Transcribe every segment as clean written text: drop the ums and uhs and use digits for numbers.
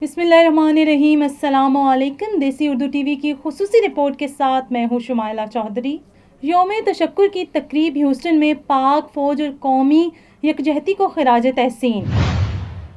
بسم اللہ الرحمن الرحیم۔ السلام علیکم۔ دیسی اردو ٹی وی کی خصوصی رپورٹ کے ساتھ میں ہوں شمائلہ چودھری۔ یوم تشکر کی تقریب ہیوسٹن میں پاک فوج اور قومی یکجہتی کو خراج تحسین۔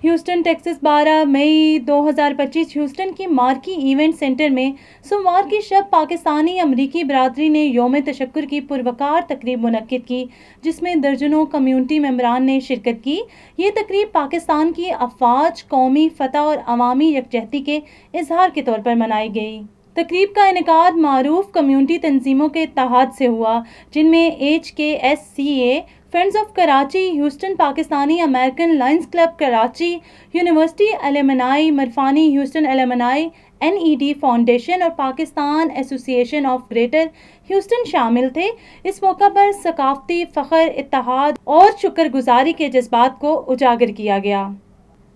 ہیوسٹن ٹیکساس 12 مئی 2025 ہیوسٹن کی مارکی ایونٹ سینٹر میں سوموار کی شب پاکستانی امریکی برادری نے یوم تشکر کی پروقار تقریب منعقد کی، جس میں درجنوں کمیونٹی ممبران نے شرکت کی۔ یہ تقریب پاکستان کی افواج، قومی فتح اور عوامی یکجہتی کے اظہار کے طور پر منائی گئی۔ تقریب کا انعقاد معروف کمیونٹی تنظیموں کے اتحاد سے ہوا، جن میں HKSCA، friends of Karachi, Houston Pakistani American lions club Karachi, university alumni, مرفانی ہیوسٹن ایلومنائی، NED فاؤنڈیشن اور پاکستان ایسوسی ایشن آف گریٹر ہیوسٹن شامل تھے۔ اس موقع پر ثقافتی فخر، اتحاد اور شکر گزاری کے جذبات کو اجاگر کیا گیا۔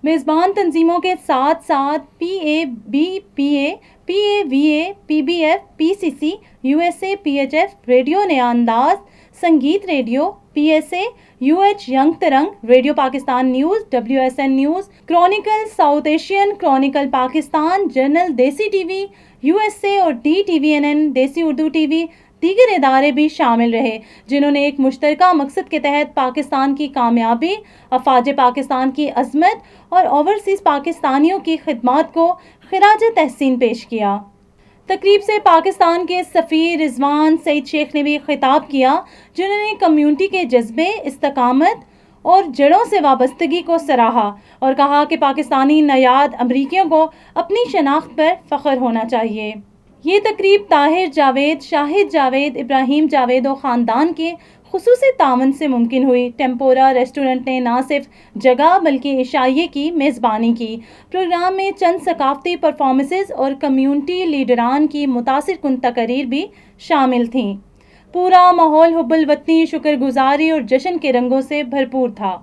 میزبان تنظیموں کے ساتھ ساتھ PABPA، PAVA، PBF، PCC، USA، PHF، radio Naya Andaz, Sangeet radio, PSA، UH young Tarang, radio Pakistan news, WSN news, chronicle south Asian, chronicle Pakistan, journal Desi T V USA اور DTVNN دیسی اردو ٹی وی، دیگر ادارے بھی شامل رہے، جنہوں نے ایک مشترکہ مقصد کے تحت پاکستان کی کامیابی، افواج پاکستان کی عظمت اور اوورسیز پاکستانیوں کی خدمات کو خراج تحسین پیش کیا۔ تقریب سے پاکستان کے سفیر رضوان سعید شیخ نے بھی خطاب کیا، جنہوں نے کمیونٹی کے جذبے، استقامت اور جڑوں سے وابستگی کو سراہا اور کہا کہ پاکستانی نژاد امریکیوں کو اپنی شناخت پر فخر ہونا چاہیے۔ یہ تقریب طاہر جاوید، شاہد جاوید، ابراہیم جاوید و خاندان کے خصوصی تعاون سے ممکن ہوئی۔ ٹیمپورا ریسٹورنٹ نے نہ صرف جگہ بلکہ عشائیے کی میزبانی کی۔ پروگرام میں چند ثقافتی پرفارمنسز اور کمیونٹی لیڈران کی متاثر کن تقاریر بھی شامل تھیں۔ پورا ماحول حب الوطنی، شکر گزاری اور جشن کے رنگوں سے بھرپور تھا۔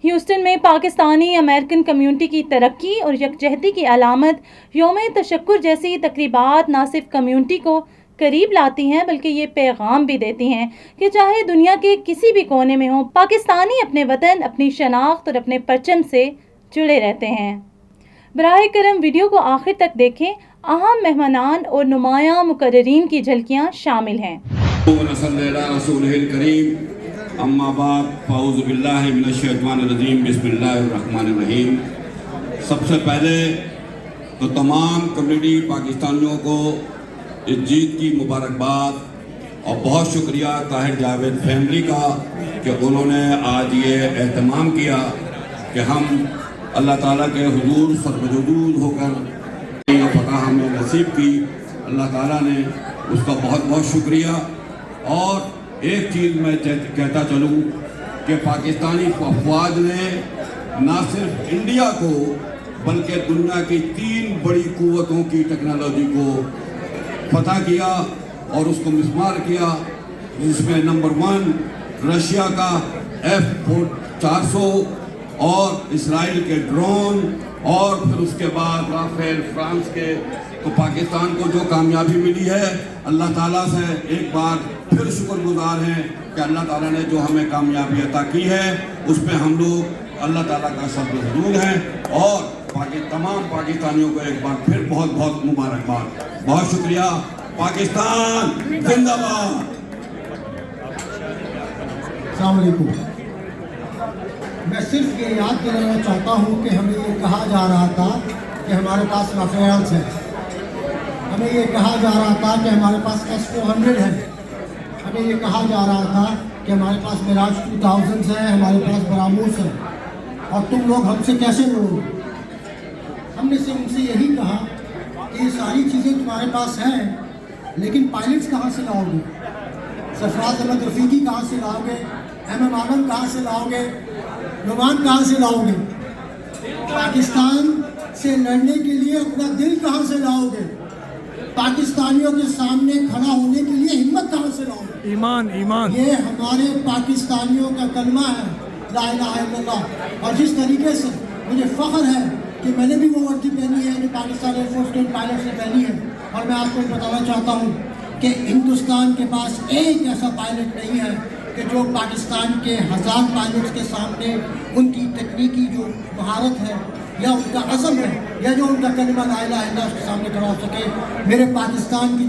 ہیوسٹن میں پاکستانی امریکن کمیونٹی کی ترقی اور یکجہتی کی علامت یوم تشکر جیسی تقریبات نہ صرف کمیونٹی کو قریب لاتی ہیں بلکہ یہ پیغام بھی دیتی ہیں کہ چاہے دنیا کے کسی بھی کونے میں ہوں، پاکستانی اپنے وطن، اپنی شناخت اور اپنے پرچم سے جڑے رہتے ہیں۔ براہ کرم ویڈیو کو آخر تک دیکھیں۔ اہم مہمانان اور نمایاں مقررین کی جھلکیاں شامل ہیں۔ اما بعد فاعوذ باللہ من الشیطان الرجیم، بسم اللہ الرحمن الرحیم۔ سب سے پہلے تو تمام کمیونٹی پاکستانیوں کو اس جیت کی مبارکباد اور بہت شکریہ طاہر جاوید فیملی کا کہ انہوں نے آج یہ اہتمام کیا کہ ہم اللہ تعالیٰ کے حضور سربجدود ہو کر یہ فتح ہمیں نصیب کی۔ اللہ تعالیٰ نے اس کا بہت بہت شکریہ۔ اور ایک چیز میں کہتا چلوں کہ پاکستانی افواج نے نہ صرف انڈیا کو بلکہ دنیا کی 3 بڑی قوتوں کی ٹیکنالوجی کو فتح کیا اور اس کو مسمار کیا، جس میں نمبر 1 رشیا کا F-400 اور اسرائیل کے ڈرون، اور پھر اس کے بعد رافیل فرانس کے۔ تو پاکستان کو جو کامیابی ملی ہے، اللہ تعالیٰ سے ایک بار پھر شکر گزار ہیں کہ اللہ تعالیٰ نے جو ہمیں کامیابی عطا کی ہے اس پہ ہم لوگ اللہ تعالیٰ کا شکرگزار ہیں۔ اور تمام پاکستانیوں کو ایک بار پھر بہت بہت مبارکباد۔ بہت شکریہ۔ پاکستان زندہ باد۔ السلام علیکم۔ میں صرف یہ یاد دلانا چاہتا ہوں کہ ہمیں یہ کہا جا رہا تھا کہ ہمارے پاس رافیلز ہیں، ہمیں یہ کہا جا رہا تھا کہ ہمارے پاس S-400 ہے، ہمیں یہ کہا جا رہا تھا کہ ہمارے پاس میراج 2000 ہیں، ہمارے پاس براموس ہے، اور تم لوگ ہم سے کیسے لوگ؟ ہم نے ان سے یہی کہا کہ یہ ساری چیزیں تمہارے پاس ہیں، لیکن پائلٹس کہاں سے لاؤ گے؟ سرفراز احمد رفیقی کہاں سے لاؤ گے؟ MM عالم کہاں سے لاؤ گے؟ نعمان کہاں سے لاؤ گے؟ پاکستان سے لڑنے کے لیے اپنا دل کہاں سے لاؤ گے؟ پاکستانیوں کے سامنے کھڑا ہونے کے لیے ہمت کہاں سے لاؤ گے؟ ایمان۔ یہ ہمارے پاکستانیوں کا کلمہ ہے، لا الہ الا اللہ۔ اور جس طریقے سے مجھے فخر ہے کہ میں نے بھی وہ وردی پہنی ہے جو پاکستان ایئر فورس کے پائلٹ نے پہنی ہے، اور میں آپ کو بتانا چاہتا ہوں کہ ہندوستان کے پاس ایک ایسا پائلٹ نہیں ہے کہ جو پاکستان کے 1000 پائلٹس کے سامنے ان کی تکنیکی جو مہارت ہے یا ان کا عزم ہے یا جو ان کا کلمہ لا الہ الا اللہ اس کے سامنے کھڑا ہو سکے. میرے پاکستان کی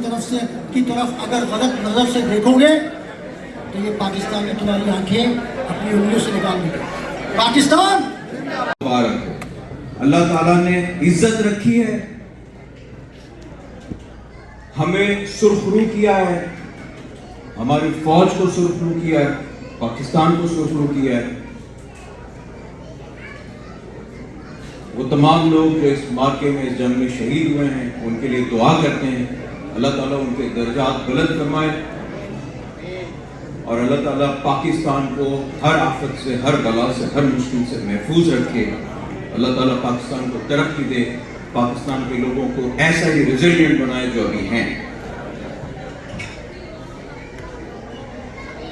طرف اگر غلط نظر سے دیکھو گے تو یہ پاکستان کی تمہاری آنکھیں اپنی انگلیوں سے نکال دیں. پاکستان اللہ تعالیٰ نے عزت رکھی ہے, ہمیں سرخرو کیا ہے, ہماری فوج کو سرخرو کیا ہے, پاکستان کو سرخرو کیا ہے. وہ تمام لوگ جو اس مارکے میں اس جنگ میں شہید ہوئے ہیں ان کے لیے دعا کرتے ہیں, اللہ تعالیٰ ان کے درجات بلند فرمائے اور اللہ تعالیٰ پاکستان کو ہر آفت سے, ہر بلا سے, ہر مشکل سے محفوظ رکھے. اللہ تعالیٰ پاکستان کو ترقی دے, پاکستان کے لوگوں کو ایسا ہی ریزیلینٹ بنائے جو ابھی ہیں.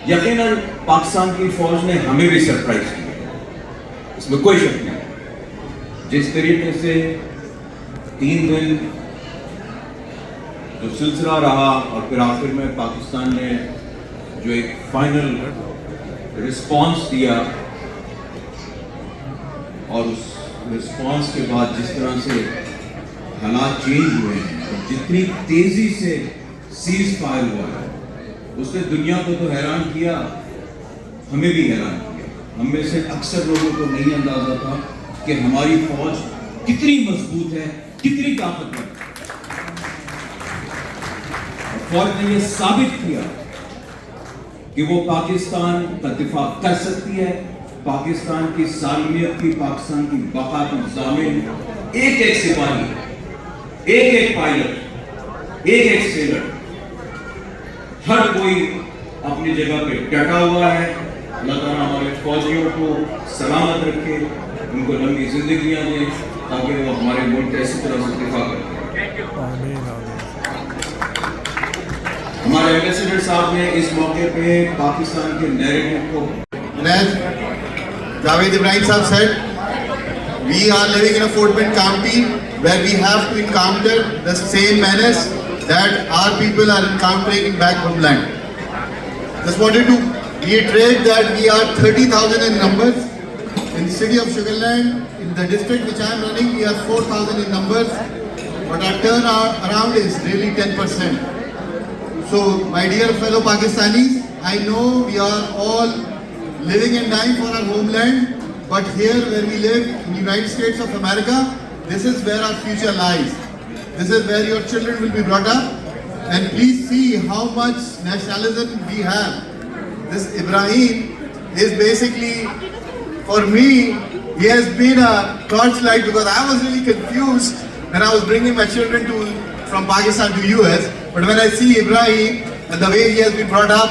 یقیناً پاکستان کی فوج نے ہمیں بھی سرپرائز کیا, اس میں کوئی شک نہیں. جس طریقے سے 3 دن جو سلسلہ رہا اور پھر آخر میں پاکستان نے جو ایک فائنل رسپانس دیا اور اس رسپانس کے بعد جس طرح سے حالات چینج ہوئے ہیں اور جتنی تیزی سے سیز فائر ہوا ہے اس نے دنیا کو تو حیران کیا, ہمیں بھی حیران کیا. ہم میں سے اکثر لوگوں کو نہیں اندازہ تھا کہ ہماری فوج کتنی مضبوط ہے, کتنی طاقتور ہے. فوج نے یہ ثابت کیا کہ وہ پاکستان کا دفاع کر سکتی ہے, پاکستان کی سالمیت کی, پاکستان کی بقا کی ضامن ایک ایک سپاہی, ایک ایک پائلٹ, ایک ایک سیلر, ہر کوئی اپنی جگہ پہ ڈٹا ہوا ہے. اللہ تعالیٰ ہمارے فوجیوں کو سلامت رکھے, ان کو لمبی زندگیاں دیں تاکہ وہ ہمارے ملک کا اسی طرح سے دفاع کریں. ہمارے ایمبیسڈر صاحب نے اس موقع پہ پاکستان کے نیریٹو کو Javed Ibrahim Saab said, we are living in a Fort Bend county where we have to encounter the same menace that our people are encountering in back homeland. Just wanted to reiterate that we are 30,000 in numbers. In the city of Sugarland, in the district which I am running, we are 4,000 in numbers, but our turnaround is really 10%. So, my dear fellow Pakistanis, I know we are all living and dying for our homeland, but here where we live in the United States of America, this is where our future lies. This is where your children will be brought up, and please see how much nationalism we have. This Ibrahim is basically, for me, he has been a torchlight because I was really confused when I was bringing my children from Pakistan to US. But when I see Ibrahim and the way he has been brought up,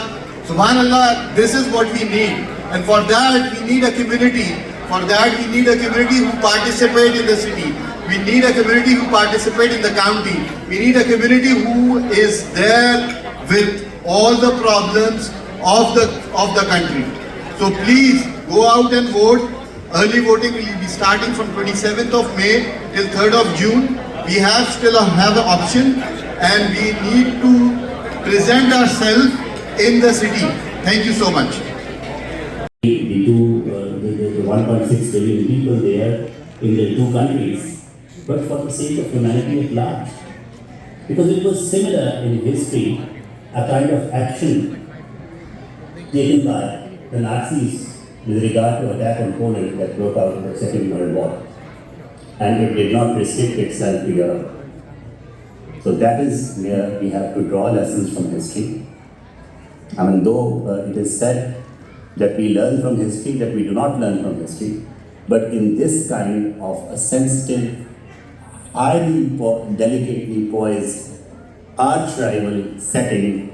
Subhanallah, this is what we need. And for that, we need a community. For that, we need a community who participate in the city. We need a community who participate in the county. We need a community who is there with all the problems of the country. So please go out and vote. Early voting will be starting from 27th of May till 3rd of June. We still have an option, and we need to present ourselves in the city. Thank you so much. The 1.6 billion people there in the two countries, but for the sake of humanity at large. Because it was similar in history, a kind of action taken by the Nazis with regard to attack on Poland that broke out in the Second World War. And it did not restrict itself to Europe. So that is where we have to draw lessons from history. I mean, though it is said that we learn from history, that we do not learn from history, but in this kind of a sensitive, highly delicately poised, arch-rival setting,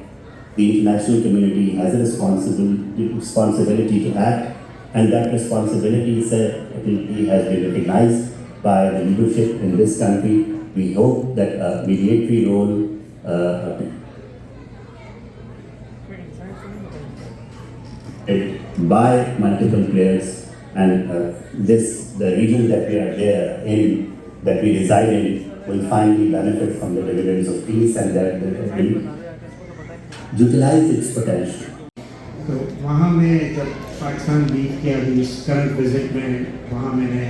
the national community has a responsibility to act, and that responsibility certainly has been recognized by the leadership in this country. We hope that a mediatory role by multiple players, and the region that we are there in, that we reside in, will finally benefit from the dividends of peace, and that it will utilize its potential. So وہاں میں جب پاکستان لیو کیا ابھی اس current visit میں وہاں میں نے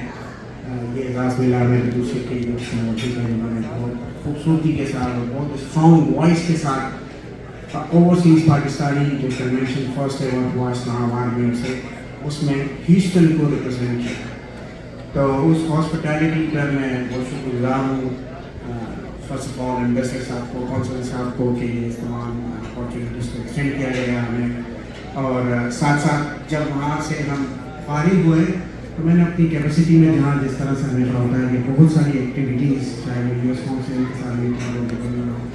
یہ اعزاز ملا میرے دوسرے کے دوست موجود ہیں انہوں نے بہت خوبصورتی کے ساتھ اور بہت اسٹرانگ وائس کے ساتھ اوورسیز پاکستانی جو کنونشن فرسٹ ایور ہوا اسلام آباد میں سے اس میں ہیوسٹن کو ریپرزینٹ کیا. تو اس ہاسپٹیلٹی پر میں بہت شکر گزار ہوں فرسٹ آف آل ایمبیسڈر صاحب کو کونسل صاحب کو کہ یہ تمام اپارچونیٹیز کو ایکسٹینڈ کیا گیا ہمیں. اور ساتھ ساتھ جب وہاں سے ہم فارغ ہوئے تو میں نے اپنی کیپیسٹی میں جہاں جس طرح سے ہمیں ہوتا ہے کہ بہت ساری ایکٹیویٹیز چاہے وہ یو ایس کونسل کے ساتھ میٹنگ ہو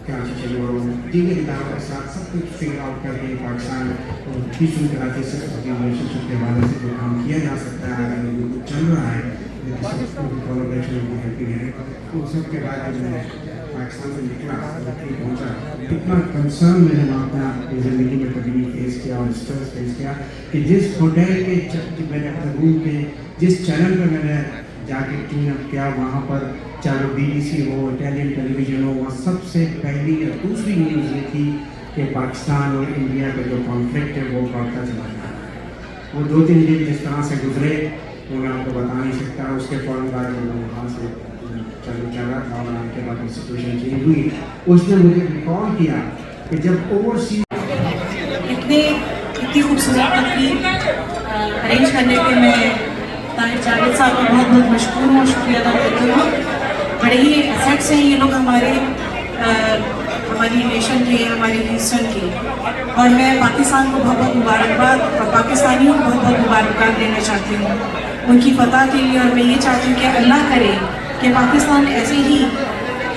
کراچی چلے ہو دیگر اداروں کے ساتھ سب کچھ فگر آؤٹ کر کے پاکستان اور پیسفل کراچی سے ریلیشن شپ کے حوالے سے جو کام کیا جا سکتا ہے اگر جو کچھ چل رہا ہے کولابریشن ہے تو سب کے بعد جو ہے پاکستان سے نکلا پہنچا اتنا کنسرن میں نے وہاں اپنی زندگی میں کبھی فیس کیا اور اسٹریس فیس کیا کہ جس ہوٹل کے میں نے اپنے روم کے جس چینل پہ میں نے جا کے ٹیون اپ کیا وہاں پر چاہے بی بی سی ہو اٹیلین ٹیلی ویژن ہو وہاں سب سے پہلی یا دوسری نیوز یہ تھی کہ پاکستان اور انڈیا کا جو کانفلکٹ ہے وہ بڑھتا چلا جا رہا ہے. وہ 2-3 دن جس طرح سے گزرے وہ میں آپ کو بتا نہیں سکتا. اس کے فوراً بعد وہاں سے چل رہا تھا اور کے بعد سچویشن چینج ہوئی. اس نے مجھے ریکال کیا کہ جب اوورسیز اتنی خوبصورت تقریب ارینج کرنے پہ میں طاہر جاوید صاحب کا بہت بہت مشکور ہوں, شکریہ ادا کرتی ہوں. بڑے ہی ایسیٹس ہیں یہ لوگ ہماری نیشن کے, ہماری ہیوسٹن کے, اور میں پاکستان کو بہت بہت مبارکباد اور پاکستانیوں کو بہت بہت مبارکباد دینا چاہتی ہوں ان کی فتح کے لیے. اور میں یہ چاہتی ہوں کہ اللہ کرے کہ پاکستان ایسے ہی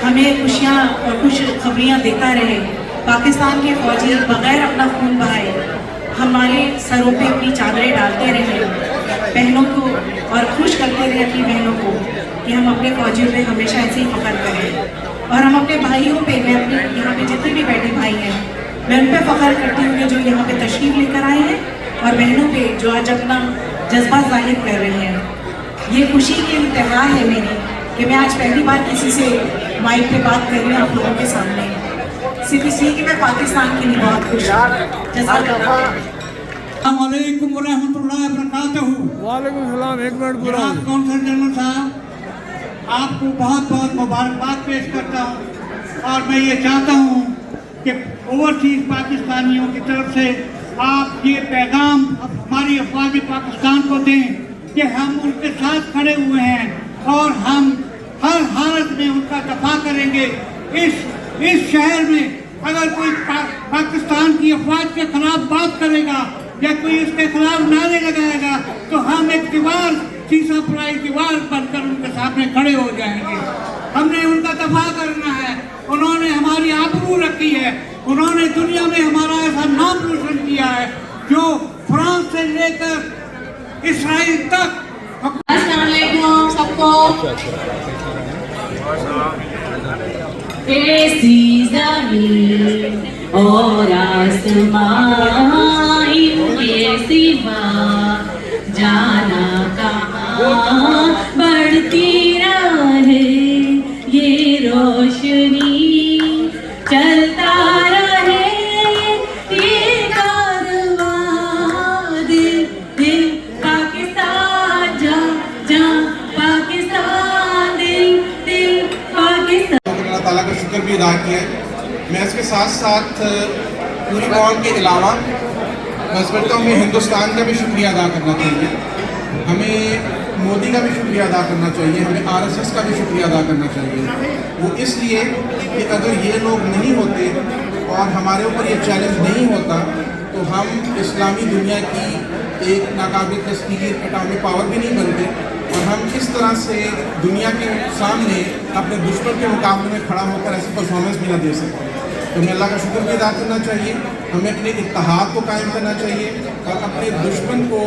ہمیں خوشیاں اور خوش خبریاں دیتا رہے. پاکستان کے فوجی بغیر اپنا خون بہائے ہمارے سروں پہ اپنی چادریں ڈالتے رہیں, بہنوں کو اور خوش کرتے رہے اپنی بہنوں کو کہ ہم اپنے فوجیوں پہ ہمیشہ ایسے ہی فخر کریں. اور ہم اپنے بھائیوں پہ, میں اپنے یہاں پہ جتنے بھی بیٹھے بھائی ہیں میں ان پہ فخر کرتی ہوں کہ جو یہاں پہ تشریف لے کر آئے ہیں, اور بہنوں پہ جو آج اپنا جذبہ ظاہر کر رہے ہیں. یہ خوشی کی انتہا ہے میری کہ میں آج پہلی بار کسی سے مائک پہ بات کر رہی ہوں آپ لوگوں کے سامنے, صرف اس لیے کہ میں پاکستان کے لیے بہت خوش ہوں. جزاک اللہ. السلام علیکم ورحمۃ اللہ وبرکاتہ. وعلیکم السلام. ایک منٹ پورا. جناب کونسل جنرل صاحب آپ کو بہت بہت مبارکباد پیش کرتا ہوں, اور میں یہ چاہتا ہوں کہ اوورسیز پاکستانیوں کی طرف سے آپ یہ پیغام ہماری افواج پاکستان کو دیں کہ ہم ان کے ساتھ کھڑے ہوئے ہیں اور ہم ہر حالت میں ان کا دفاع کریں گے. اس شہر میں اگر کوئی پاکستان کی افواج کے خلاف بات کرے گا یا کوئی اس کے خلاف نعرے لگائے گا تو ہم ایک دیوار, سیسا پرائی دیوار بن کر ان کے سامنے کھڑے ہو جائیں گے. ہم نے ان کا دفاع کرنا ہے. انہوں نے ہماری آبرو رکھی ہے, انہوں نے دنیا میں ہمارا ایسا نام روشن کیا ہے جو فرانس سے لے کر اسرائیل تک. السلام علیکم سب کو. ایسی زمین اور آسمان ان کے سوا جانا کہاں, بڑھتی رہے یہ روشنی, چلتا رہے یہ کارواں, دل دل پاکستان جا جا پاکستان, دل دل پاکستان. اللہ تعالیٰ کا شکر بھی ادا کیا ہے. میں اس کے ساتھ ساتھ پوری قوم کے علاوہ میں سمجھتا ہوں ہمیں ہندوستان کا بھی شکریہ ادا کرنا چاہیے, ہمیں مودی کا بھی شکریہ ادا کرنا چاہیے, ہمیں RSS کا بھی شکریہ ادا کرنا چاہیے. وہ اس لیے کہ اگر یہ لوگ نہیں ہوتے اور ہمارے اوپر یہ چیلنج نہیں ہوتا تو ہم اسلامی دنیا کی ایک ناقابل تسخیر اٹامک پاور بھی نہیں بنتے, اور ہم اس طرح سے دنیا کے سامنے اپنے دشمن کے مقابلے میں کھڑا ہو کر ایسی پرفارمنس بھی نہ دے سکتے. تو ہمیں اللہ کا شکر بھی ادا کرنا چاہیے, ہمیں اپنے اتحاد کو قائم کرنا چاہیے, اور اپنے دشمن کو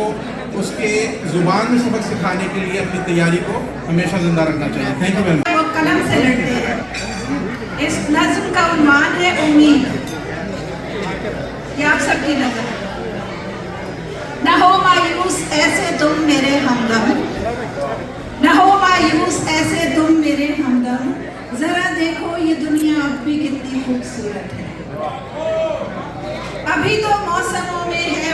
اس کے زبان میں سبق سکھانے کے لیے اپنی تیاری کو ہمیشہ زندہ رکھنا چاہیے. Thank you very much. وہ قلم سے لڑتے ہیں. اس نظم کا عنوان ہے امید. یہ آپ سب کی نظر. نہ ہو مایوس ایسے تم میرے ہمدم, نہ ہو مایوس ایسے تم میرے ہمدم, ذرا دیکھو یہ دنیا اب بھی کتنی خوبصورت ہے. ابھی تو موسموں میں ہے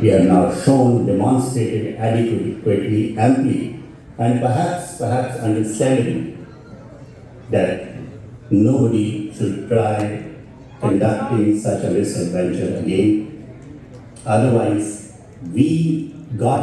We have now shown, demonstrated adequately, amply, and perhaps understandably, that nobody should try conducting such a misadventure again. Otherwise, we got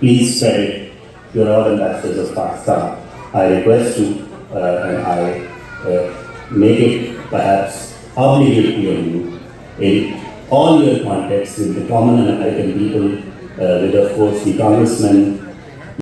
Please credit your all ambassadors of Pakistan. I request you and I make it perhaps obligatory on you in all your contacts with the common American people, with of course the congressmen.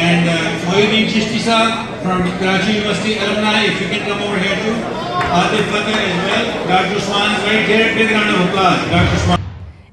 And Mohiuddin Chishti sir from Karachi University alumni, if you can come over here too. Adil Fateh as well. Dr. Usman is right here. Big round of applause. Dr. Usman.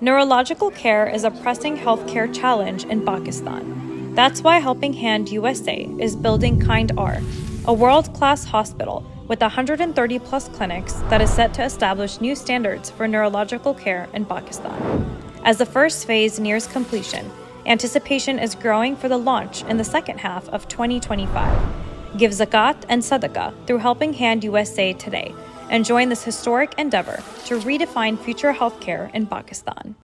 Neurological care is a pressing healthcare challenge in Pakistan. That's why Helping Hand USA is building Kind R, a world-class hospital with 130 plus clinics that is set to establish new standards for neurological care in Pakistan. As the first phase nears completion, anticipation is growing for the launch in the second half of 2025. Give zakat and sadaqah through Helping Hand USA today and join this historic endeavor to redefine future healthcare in Pakistan.